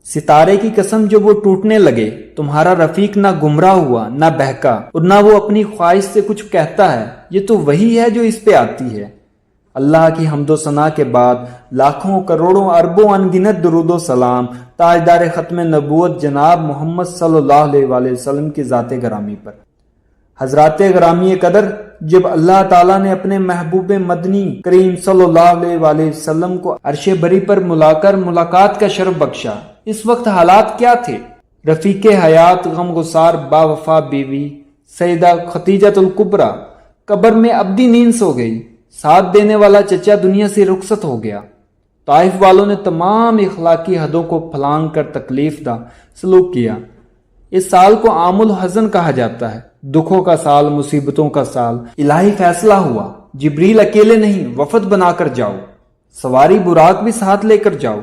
ستارے کی قسم جب وہ ٹوٹنے لگے تمہارا رفیق نہ گمراہ ہوا نہ بہکا اور نہ وہ اپنی خواہش سے کچھ کہتا ہے، یہ تو وہی ہے جو اس پہ آتی ہے۔ اللہ کی حمد و ثنا کے بعد لاکھوں کروڑوں اربوں انگنت درود و سلام تاجدار ختم نبوت جناب محمد صلی اللہ علیہ وآلہ وسلم کی ذات گرامی پر۔ حضرات گرامی قدر، جب اللہ تعالیٰ نے اپنے محبوب مدنی کریم صلی اللہ علیہ وآلہ وسلم کو عرش بری پر ملا کر ملاقات کا شرف بخشا، اس وقت حالات کیا تھے؟ رفیق حیات غم گسار با وفا بیوی سیدہ خدیجہ الکبریٰ قبر میں ابدی نیند سو گئی، ساتھ دینے والا چچا دنیا سے رخصت ہو گیا۔ طائف والوں نے تمام اخلاقی حدوں کو پھلانگ کر تکلیف دہ سلوک کیا۔ اس سال کو عام الحزن کہا جاتا ہے، دکھوں کا سال، مصیبتوں کا سال۔ الہی فیصلہ ہوا، جبریل اکیلے نہیں وفد بنا کر جاؤ، سواری براق بھی ساتھ لے کر جاؤ۔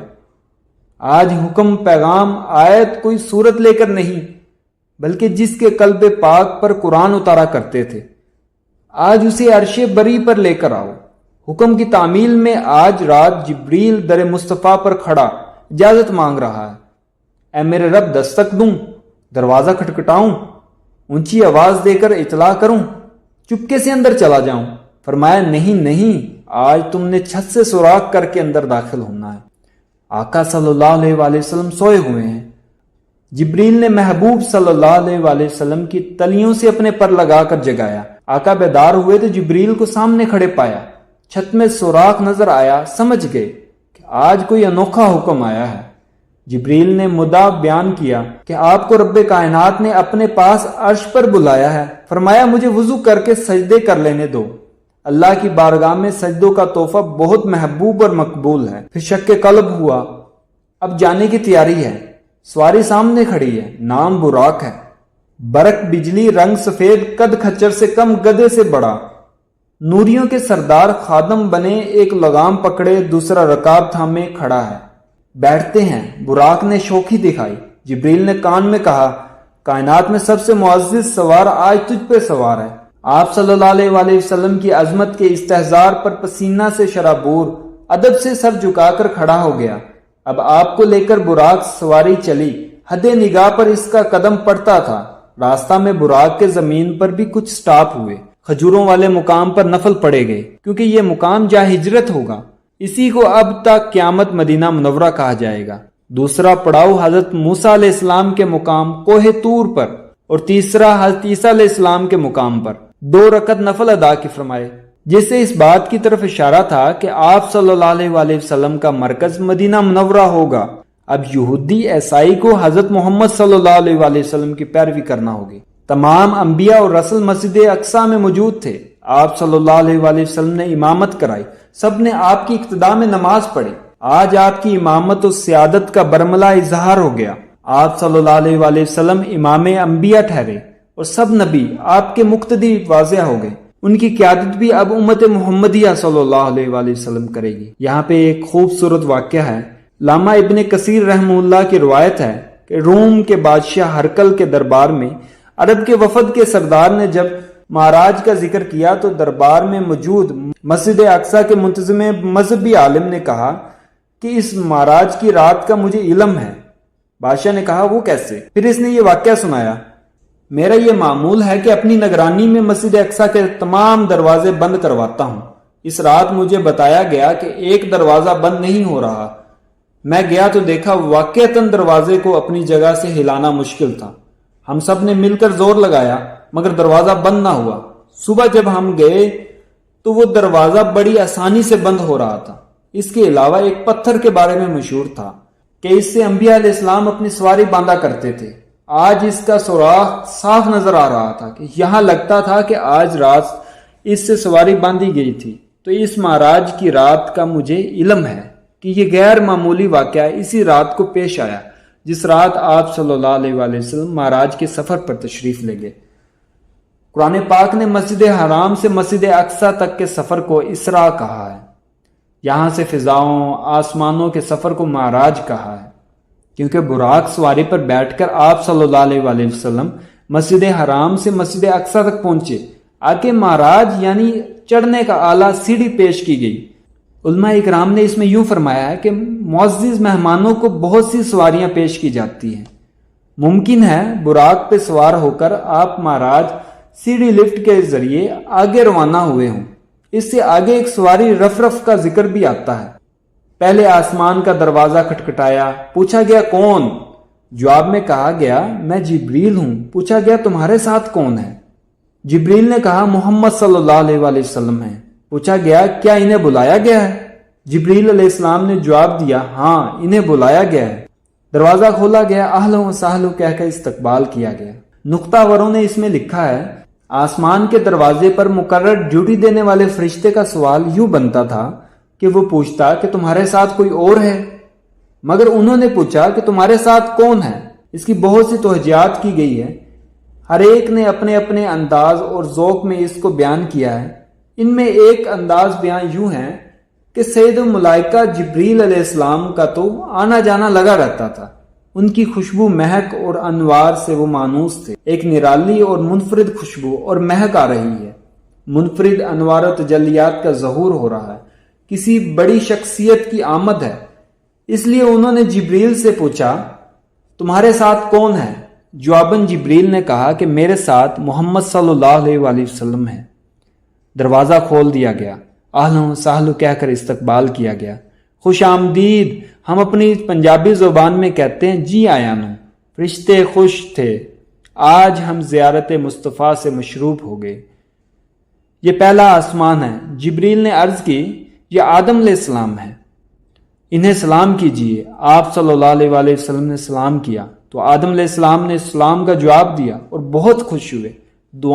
آج حکم پیغام آیت کوئی صورت لے کر نہیں، بلکہ جس کے قلب پاک پر قرآن اتارا کرتے تھے، آج اسے عرش بری پر لے کر آؤ۔ حکم کی تعمیل میں آج رات جبریل در مصطفیٰ پر کھڑا اجازت مانگ رہا ہے۔ اے میرے رب، دستک دوں، دروازہ کھٹکھٹاؤں، اونچی آواز دے کر اطلاع کروں، چپکے سے اندر چلا جاؤں؟ فرمایا نہیں نہیں، آج تم نے چھت سے سوراخ کر کے اندر داخل ہونا ہے۔ آقا صلی اللہ علیہ وآلہ وسلم سوئے ہوئے ہیں۔ جبریل نے محبوب صلی اللہ علیہ وآلہ وسلم کی تلیوں سے اپنے پر لگا کر جگایا۔ آقا بیدار ہوئے تو جبریل کو سامنے کھڑے پایا، چھت میں سوراخ نظر آیا، سمجھ گئے کہ آج کوئی انوکھا حکم آیا ہے۔ جبریل نے مدعا بیان کیا کہ آپ کو رب کائنات نے اپنے پاس عرش پر بلایا ہے۔ فرمایا مجھے وضو کر کے سجدے کر لینے دو، اللہ کی بارگاہ میں سجدوں کا تحفہ بہت محبوب اور مقبول ہے۔ پھر شک قلب ہوا، اب جانے کی تیاری ہے۔ سواری سامنے کھڑی ہے، نام براق ہے، برق بجلی، رنگ سفید، قد کھچر سے کم، گدھے سے بڑا، نوریوں کے سردار خادم بنے، ایک لگام پکڑے دوسرا رکاب تھامے کھڑا ہے۔ بیٹھتے ہیں، براق نے شوخی دکھائی۔ جبریل نے کان میں کہا، کائنات میں سب سے معزز سوار آج تجھ پہ سوار ہے۔ آپ صلی اللہ علیہ وآلہ وسلم کی عظمت کے استحضار پر پسینہ سے شرابور ادب سے سر جھکا کر کھڑا ہو گیا۔ اب آپ کو لے کر براق سواری چلی، حد نگاہ پر اس کا قدم پڑتا تھا۔ راستہ میں براق کے زمین پر بھی کچھ سٹاپ ہوئے، کھجوروں والے مقام پر نفل پڑے گئے، کیونکہ یہ مقام جا ہجرت ہوگا، اسی کو اب تک قیامت مدینہ منورہ کہا جائے گا۔ دوسرا پڑاؤ حضرت موسیٰ علیہ السلام کے مقام کوہ طور پر، اور تیسرا حضرت عیسیٰ علیہ السلام کے مقام پر 2 رکعت نفل ادا کی فرمائے، جس سے اس بات کی طرف اشارہ تھا کہ آپ صلی اللہ علیہ وآلہ وسلم کا مرکز مدینہ منورہ ہوگا۔ اب یہودی عیسائی کو حضرت محمد صلی اللہ علیہ وآلہ وسلم کی پیروی کرنا ہوگی۔ تمام انبیاء اور رسل مسجد اقصیٰ میں موجود تھے، آپ صلی اللہ علیہ وآلہ وسلم نے امامت کرائی، سب نے آپ کی اقتداء میں نماز پڑھی۔ آج آپ کی امامت و سیادت کا برملا اظہار ہو گیا۔ آپ صلی اللہ علیہ وآلہ وسلم امام انبیاء ٹھہرے اور سب نبی آپ کے مقتدی واضح ہو گئے۔ ان کی قیادت بھی اب امت محمدیہ صلی اللہ علیہ وآلہ وسلم کرے گی۔ یہاں پہ ایک خوبصورت واقعہ ہے، علامہ ابن کثیر رحمہ اللہ کی روایت ہے کہ روم کے بادشاہ ہرقل کے دربار میں عرب کے وفد کے سردار نے جب معراج کا ذکر کیا تو دربار میں موجود مسجد اقصیٰ کے منتظم مذہبی عالم نے کہا کہ اس معراج کی رات کا مجھے علم ہے۔ بادشاہ نے کہا وہ کیسے؟ پھر اس نے یہ واقعہ سنایا، میرا یہ معمول ہے کہ اپنی نگرانی میں مسجد اقصیٰ کے تمام دروازے بند کرواتا ہوں۔ اس رات مجھے بتایا گیا کہ ایک دروازہ بند نہیں ہو رہا۔ میں گیا تو دیکھا واقعتاً دروازے کو اپنی جگہ سے ہلانا مشکل تھا۔ ہم سب نے مل کر زور لگایا مگر دروازہ بند نہ ہوا۔ صبح جب ہم گئے تو وہ دروازہ بڑی آسانی سے بند ہو رہا تھا۔ اس کے علاوہ ایک پتھر کے بارے میں مشہور تھا کہ اس سے انبیاء علیہ السلام اپنی سواری باندھا کرتے تھے۔ آج اس کا سوراخ صاف نظر آ رہا تھا کہ یہاں لگتا تھا کہ آج رات اس سے سواری باندھی گئی تھی۔ تو اس معراج کی رات کا مجھے علم ہے کہ یہ غیر معمولی واقعہ اسی رات کو پیش آیا جس رات آپ صلی اللہ علیہ وآلہ وسلم معراج کے سفر پر تشریف لے گئے۔ قرآن پاک نے مسجد حرام سے مسجد اقصیٰ تک کے سفر کو اسراء کہا ہے۔ یہاں سے فضاؤں آسمانوں کے سفر کو معراج کہا ہے، کیونکہ براق سواری پر بیٹھ کر آپ صلی اللہ علیہ وآلہ وسلم مسجد حرام سے مسجد اقصیٰ تک پہنچے۔ آگے معراج یعنی چڑھنے کا آلہ سیڑھی پیش کی گئی علماء اکرام نے اس میں یوں فرمایا ہے کہ معزز مہمانوں کو بہت سی سواریاں پیش کی جاتی ہیں۔ ممکن ہے براق پہ سوار ہو کر آپ مہاراج سیڑھی لفٹ کے ذریعے آگے روانہ ہوئے ہوں۔ اس سے آگے ایک سواری رف رف کا ذکر بھی آتا ہے۔ پہلے آسمان کا دروازہ کھٹکھٹایا، پوچھا گیا کون؟ جواب میں کہا گیا میں جبریل ہوں۔ پوچھا گیا تمہارے ساتھ کون ہے؟ جبریل نے کہا محمد صلی اللہ علیہ وآلہ وسلم ہیں۔ پوچھا گیا کیا انہیں بلایا گیا ہے؟ جبریل علیہ السلام نے جواب دیا ہاں انہیں بلایا گیا ہے۔ دروازہ کھولا گیا، اہلا و سہلا کہہ کر استقبال کیا گیا۔ نقطہ وروں نے اس میں لکھا ہے آسمان کے دروازے پر مقرر ڈیوٹی دینے والے فرشتے کا سوال یوں بنتا تھا کہ وہ پوچھتا کہ تمہارے ساتھ کوئی اور ہے، مگر انہوں نے پوچھا کہ تمہارے ساتھ کون ہے۔ اس کی بہت سی توجیہات کی گئی ہے، ہر ایک نے اپنے اپنے انداز اور ذوق میں اس کو بیان کیا ہے۔ ان میں ایک انداز بیان یوں ہے کہ سید الملائکہ جبریل علیہ السلام کا تو آنا جانا لگا رہتا تھا، ان کی خوشبو مہک اور انوار سے وہ مانوس تھے۔ ایک نرالی اور منفرد خوشبو اور مہک آ رہی ہے، منفرد انوار و تجلیات کا ظہور ہو رہا ہے، کسی بڑی شخصیت کی آمد ہے۔ اس لیے انہوں نے جبریل سے پوچھا تمہارے ساتھ کون ہے؟ جواباً جبریل نے کہا کہ میرے ساتھ محمد صلی اللہ علیہ وآلہ وسلم ہے۔ دروازہ کھول دیا گیا، اہلا و سہلا کہہ کر استقبال کیا گیا۔ خوش آمدید ہم اپنی پنجابی زبان میں کہتے ہیں جی آیا نو۔ فرشتے خوش تھے، آج ہم زیارت مصطفیٰ سے مشروب ہو گئے۔ یہ پہلا آسمان ہے۔ جبریل نے عرض کی یہ آدم علیہ السلام ہے، انہیں سلام کیجئے۔ آپ صلی اللہ علیہ وآلہ وسلم نے سلام کیا تو آدم علیہ السلام نے سلام کا جواب دیا اور بہت خوش ہوئے، دعا